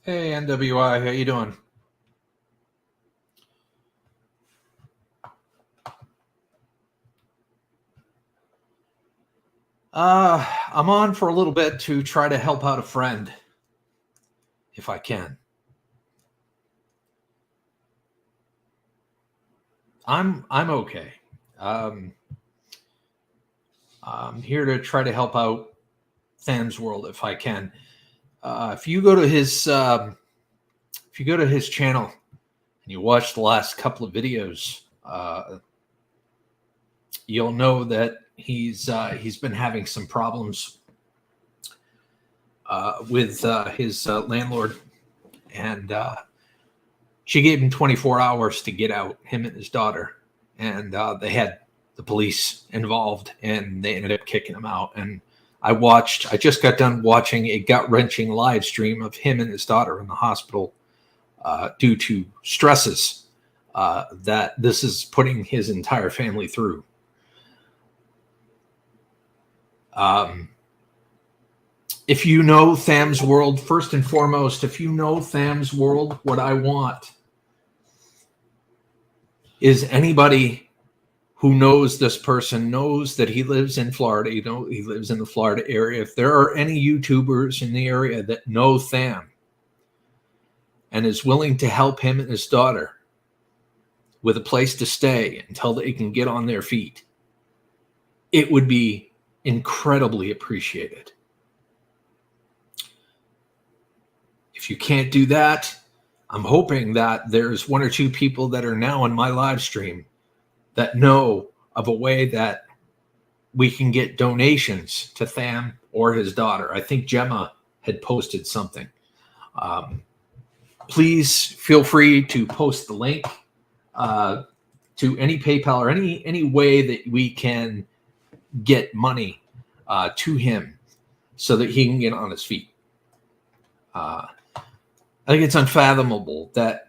Hey, NWI, how you doing? I'm on for a little bit to try to help out a friend, if I can. I'm okay. Um, I'm here to try to help out Thams World if I can. If you go to his channel and you watch the last couple of videos, you'll know that he's been having some problems with his landlord, and she gave him 24 hours to get out, him and his daughter, and they had the police involved, and they ended up kicking him out. And I just got done watching a gut-wrenching live stream of him and his daughter in the hospital due to stresses that this is putting his entire family through. If you know Thams World, first and foremost, if you know Thams World, what I want is anybody who knows this person knows that he lives in Florida. You know, he lives in the Florida area. If there are any YouTubers in the area that know Tham and is willing to help him and his daughter with a place to stay until they can get on their feet, it would be incredibly appreciated. If you can't do that, I'm hoping that there's one or two people that are now in my live stream that know of a way that we can get donations to Tham or his daughter. I think Gemma had posted something. Please feel free to post the link to any PayPal or any way that we can get money to him so that he can get on his feet. I think it's unfathomable that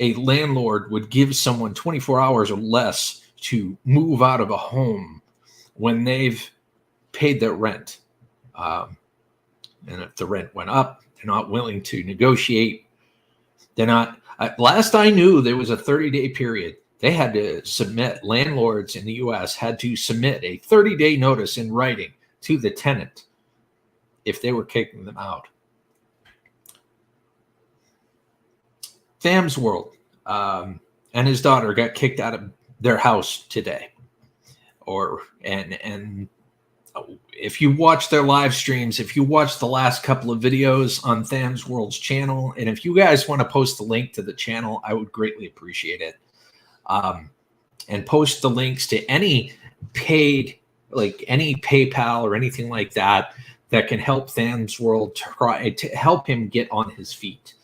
a landlord would give someone 24 hours or less to move out of a home when they've paid their rent. And if the rent went up, they're not willing to negotiate. They're not. Last I knew, there was a 30-day period. They had to submit, landlords in the U.S. had to submit a 30-day notice in writing to the tenant if they were kicking them out. Thams World and his daughter got kicked out of their house today. And if you watch their live streams, if you watch the last couple of videos on Thams World's channel, and if you guys want to post the link to the channel, I would greatly appreciate it. And post the links to any paid, like any PayPal or anything like that can help Thams World try to help him get on his feet.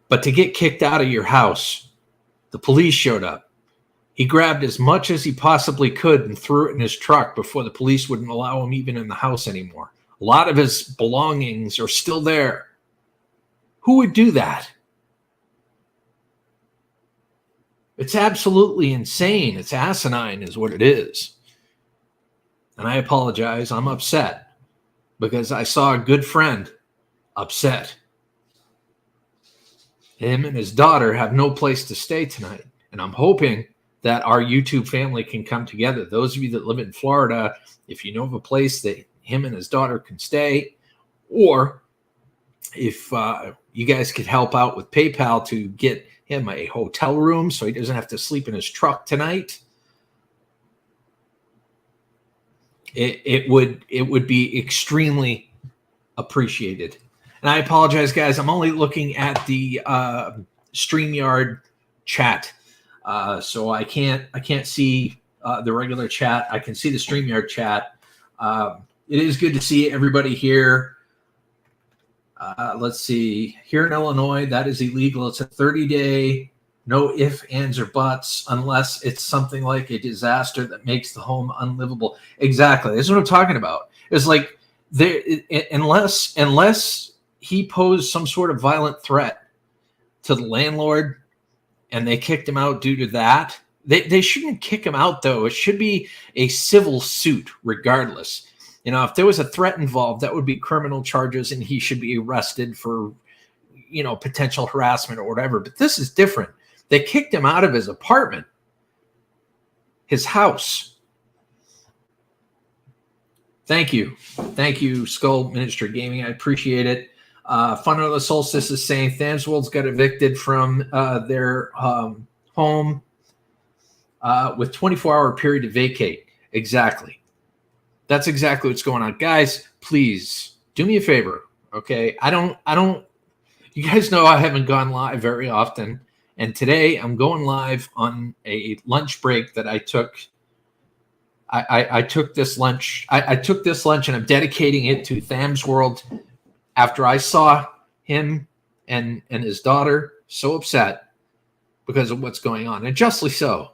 But to get kicked out of your house, the police showed up. He grabbed as much as he possibly could and threw it in his truck before the police wouldn't allow him even in the house anymore. A lot of his belongings are still there. Who would do that? It's absolutely insane. It's asinine is what it is. And I apologize. I'm upset because I saw a good friend upset. Him and his daughter have no place to stay tonight. And I'm hoping that our YouTube family can come together. Those of you that live in Florida, if you know of a place that him and his daughter can stay, or if you guys could help out with PayPal to get him a hotel room so he doesn't have to sleep in his truck tonight, it would be extremely appreciated. And I apologize, guys. I'm only looking at the StreamYard chat, so I can't see the regular chat. I can see the StreamYard chat. It is good to see everybody here. Let's see. Here in Illinois, that is illegal. It's a 30-day, no ifs, ands, or buts, unless it's something like a disaster that makes the home unlivable. Exactly. That's what I'm talking about. It's like unless he posed some sort of violent threat to the landlord and they kicked him out due to that. They shouldn't kick him out, though. It should be a civil suit regardless. You know, if there was a threat involved, that would be criminal charges and he should be arrested for, you know, potential harassment or whatever. But this is different. They kicked him out of his apartment, his house. Thank you. Thank you, Skull Ministry Gaming. I appreciate it. Fun of the Solstice is saying Thams World's got evicted from their home with 24-hour period to vacate. Exactly. That's exactly what's going on. Guys, please do me a favor. Okay. I don't, you guys know I haven't gone live very often. And today I'm going live on a lunch break that I took. I took this lunch. I took this lunch and I'm dedicating it to Thams World after I saw him and his daughter so upset because of what's going on, and justly so.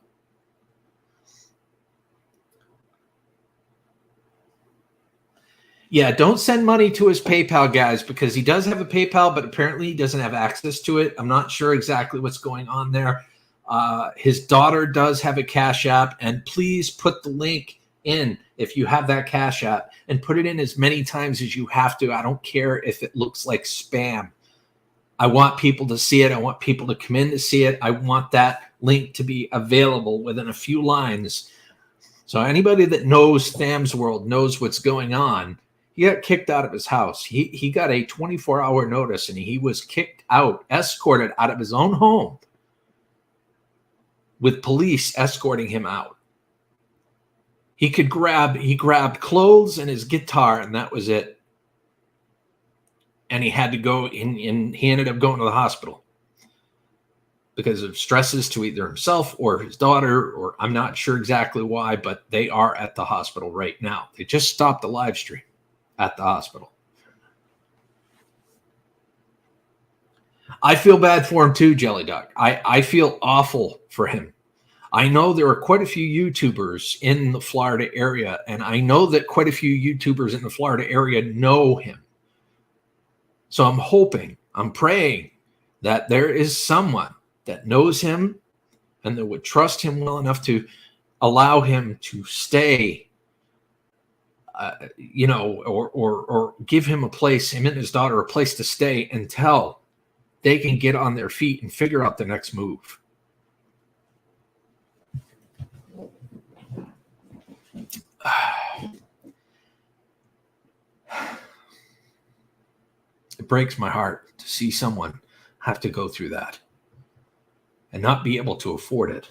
Yeah, don't send money to his PayPal, guys, because he does have a PayPal, but apparently he doesn't have access to it. I'm not sure exactly what's going on there. His daughter does have a Cash App, and please put the link in if you have that Cash App, and put it in as many times as you have to. I don't care if it looks like spam. I want people to see it. I want people to come in to see it. I want that link to be available within a few lines. So anybody that knows Thams World knows what's going on. He got kicked out of his house. He got a 24-hour notice, and he was kicked out, escorted out of his own home with police escorting him out. He grabbed clothes and his guitar, and that was it. And he had to go and he ended up going to the hospital because of stresses to either himself or his daughter, or I'm not sure exactly why, but they are at the hospital right now. They just stopped the live stream at the hospital. I feel bad for him too, Jelly Duck. I feel awful for him. I know there are quite a few YouTubers in the Florida area, and I know that quite a few YouTubers in the Florida area know him. So I'm hoping, I'm praying that there is someone that knows him and that would trust him well enough to allow him to stay, you know, or give him a place, him and his daughter, a place to stay until they can get on their feet and figure out the next move. It breaks my heart to see someone have to go through that and not be able to afford it.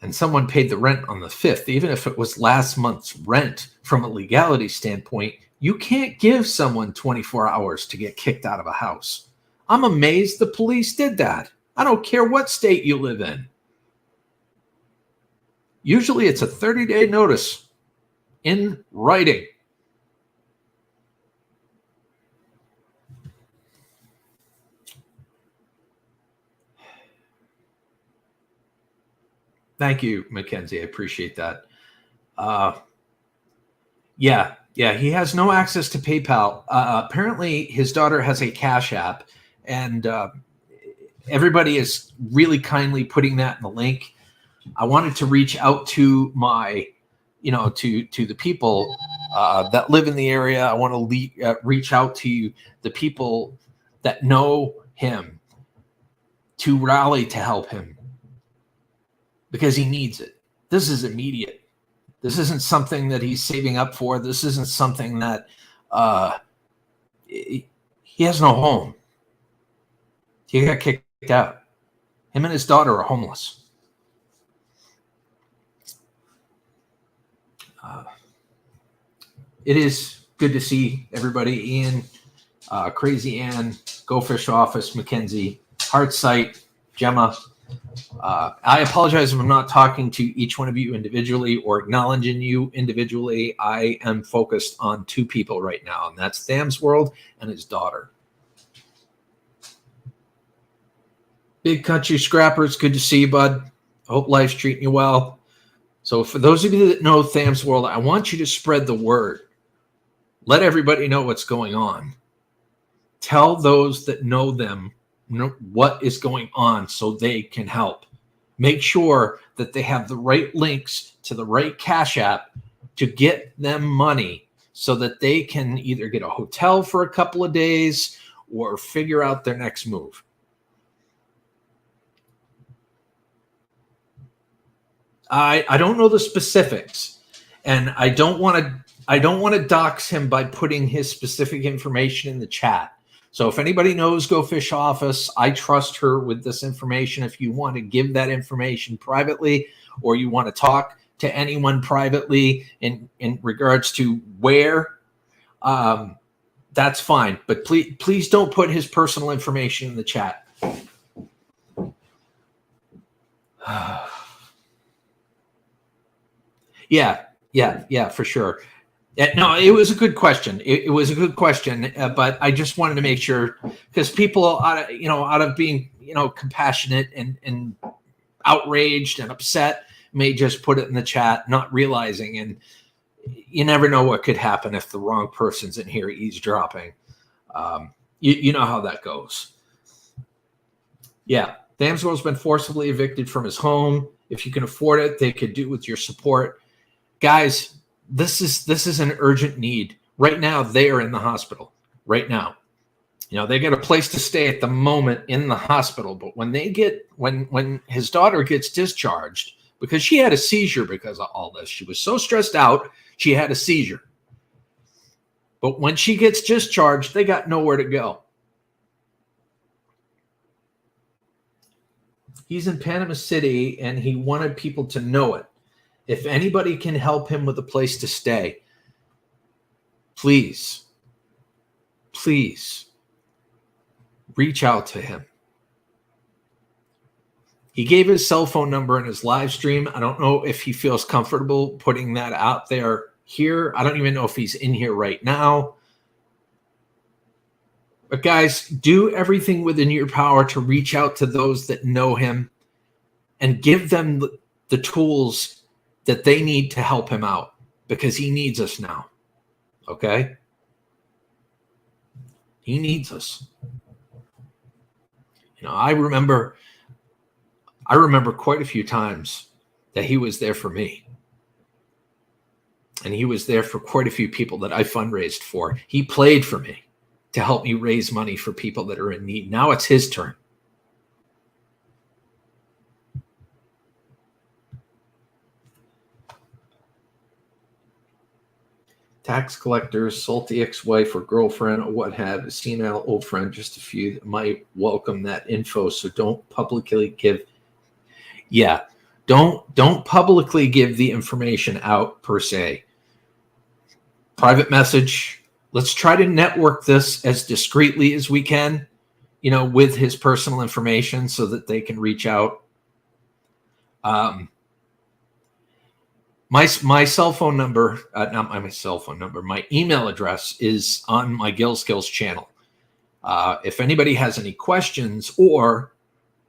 And someone paid the rent on the 5th, even if it was last month's rent. From a legality standpoint, you can't give someone 24 hours to get kicked out of a house. I'm amazed the police did that. I don't care what state you live in. Usually it's a 30-day notice in writing. Thank you, Mackenzie. I appreciate that. Yeah, he has no access to PayPal. Apparently, his daughter has a Cash App, and everybody is really kindly putting that in the link. I wanted to reach out to my, to the people that live in the area. I want to reach out to the people that know him to rally to help him, because he needs it. This is immediate. This isn't something that he's saving up for. This isn't something that he has no home. He got kicked out. Him and his daughter are homeless. It is good to see everybody. Ian, Crazy Ann, Go Fish Office, Mackenzie, Heartsight, Gemma. I apologize if I'm not talking to each one of you individually or acknowledging you individually. I am focused on two people right now, and that's Thams World and his daughter. Big Country Scrappers, good to see you, bud. I hope life's treating you well. So for those of you that know Thams World, I want you to spread the word. Let everybody know what's going on. Tell those that know them what is going on so they can help. Make sure that they have the right links to the right Cash App to get them money so that they can either get a hotel for a couple of days or figure out their next move. I don't know the specifics, and I don't want to dox him by putting his specific information in the chat. So if anybody knows Go Fish Office, I trust her with this information. If you want to give that information privately, or you want to talk to anyone privately in regards to where, that's fine. But please don't put his personal information in the chat. Yeah, for sure. No, it was a good question. It was a good question, but I just wanted to make sure, because people out of being compassionate and outraged and upset may just put it in the chat, not realizing, and you never know what could happen if the wrong person's in here eavesdropping. You know how that goes. Yeah, Thamswell's been forcibly evicted from his home. If you can afford it, they could do with your support. Guys, this is an urgent need. Right now, they are in the hospital. Right now. They get a place to stay at the moment in the hospital. But when when his daughter gets discharged, because she had a seizure because of all this. She was so stressed out, she had a seizure. But when she gets discharged, they got nowhere to go. He's in Panama City, and he wanted people to know it. If anybody can help him with a place to stay, please reach out to him. He gave his cell phone number in his live stream. I don't know if he feels comfortable putting that out there here. I don't even know if he's in here right now. But guys, do everything within your power to reach out to those that know him and give them the tools that they need to help him out, because he needs us now. Okay? He needs us. I remember quite a few times that he was there for me. And he was there for quite a few people that I fundraised for. He played for me to help me raise money for people that are in need. Now it's his turn. Tax collectors, salty ex-wife or girlfriend or what have, a senile old friend, just a few that might welcome that info. So don't publicly give. Yeah, don't publicly give the information out per se. Private message. Let's try to network this as discreetly as we can, with his personal information so that they can reach out. My cell phone number, not my cell phone number, my email address is on my Skillz channel. If anybody has any questions or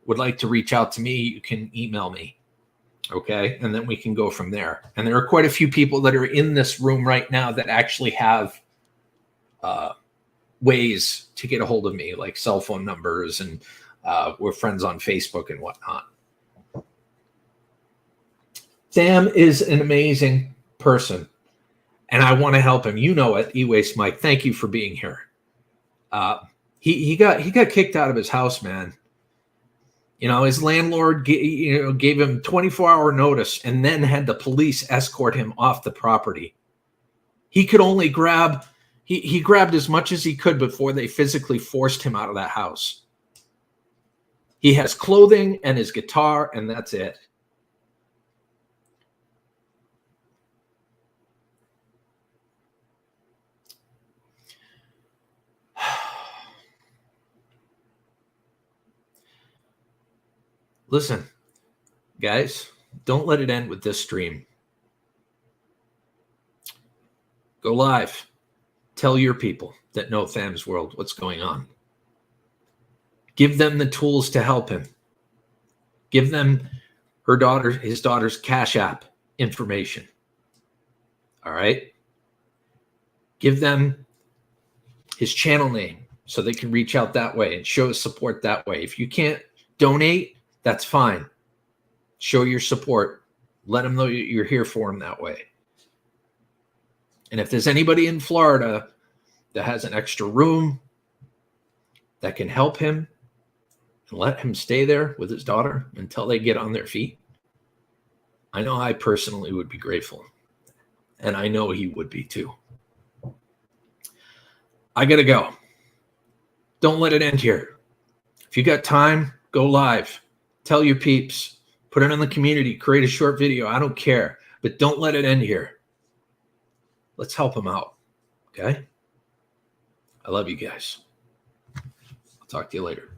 would like to reach out to me, you can email me. Okay. And then we can go from there. And there are quite a few people that are in this room right now that actually have ways to get a hold of me, like cell phone numbers, and we're friends on Facebook and whatnot. Sam is an amazing person, and I want to help him. You know it, E-Waste Mike. Thank you for being here. He got kicked out of his house, man. His landlord gave him 24-hour notice and then had the police escort him off the property. He could only grab he grabbed as much as he could before they physically forced him out of that house. He has clothing and his guitar, and that's it. Listen, guys, don't let it end with this stream. Go live. Tell your people that know Thams World what's going on. Give them the tools to help him. Give them his daughter's Cash App information. All right? Give them his channel name so they can reach out that way and show support that way. If you can't donate, that's fine. Show your support. Let them know you're here for them that way. And if there's anybody in Florida that has an extra room that can help him and let him stay there with his daughter until they get on their feet, I know I personally would be grateful. And I know he would be too. I got to go. Don't let it end here. If you got time, go live. Tell your peeps. Put it in the community. Create a short video. I don't care. But don't let it end here. Let's help him out. Okay? I love you guys. I'll talk to you later.